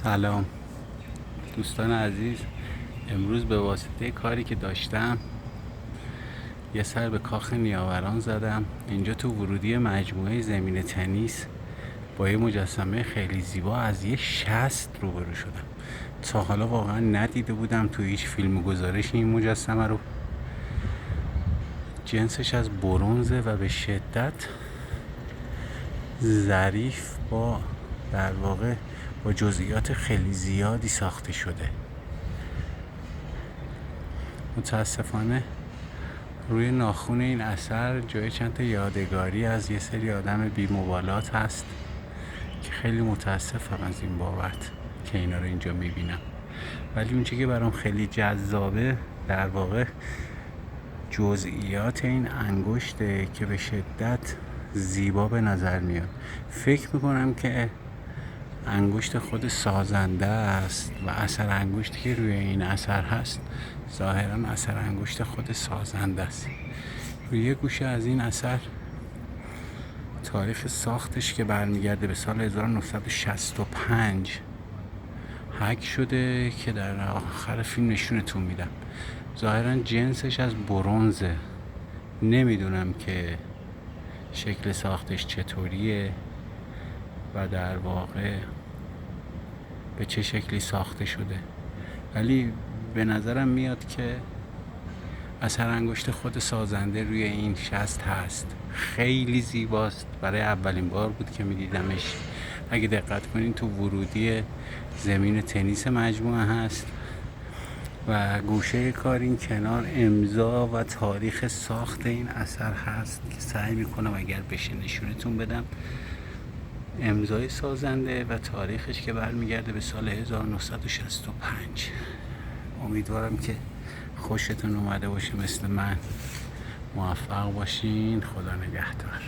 سلام دوستان عزیز. امروز به واسطه کاری که داشتم یه سر به کاخ نیاوران زدم. اینجا تو ورودی مجموعه زمین تنیس با یه مجسمه خیلی زیبا از یه شست روبرو شدم. تا حالا واقعا ندیده بودم تو هیچ فیلم و گزارش این مجسمه رو. جنسش از برنزه و به شدت ظریف با در واقع با جزئیات خیلی زیادی ساخته شده. متاسفانه روی ناخن این اثر جای چند تا یادگاری از یه سری آدم بی‌مبالات هست که خیلی متاسفم از این بابت که اینا رو اینجا میبینم. ولی اون چیزی که برام خیلی جذابه در واقع جزئیات این انگشته که به شدت زیبا به نظر میاد. فکر میکنم که انگشت خود سازنده است و اثر انگشتی که روی این اثر هست ظاهرا اثر انگشت خود سازنده است. روی یه گوشه از این اثر تاریخ ساختش که برمیگرده به سال 1965 حک شده که در آخر فیلم نشونتون میدم. ظاهرا جنسش از برنزه. نمیدونم که شکل ساختش چطوریه و در واقع به چه شکلی ساخته شده، ولی به نظرم میاد که اثر انگشت خود سازنده روی این شست هست. خیلی زیباست. برای اولین بار بود که میدیدمش. اگه دقت کنین تو ورودی زمین تنیس مجموعه هست و گوشه کار این کنار امضا و تاریخ ساخت این اثر هست که سعی میکنم اگر بشه نشونتون بدم. امضای سازنده و تاریخش که برمیگرده به سال 1965. امیدوارم که خوشتون اومده باشه مثل من. موفق باشین. خدا نگهدار.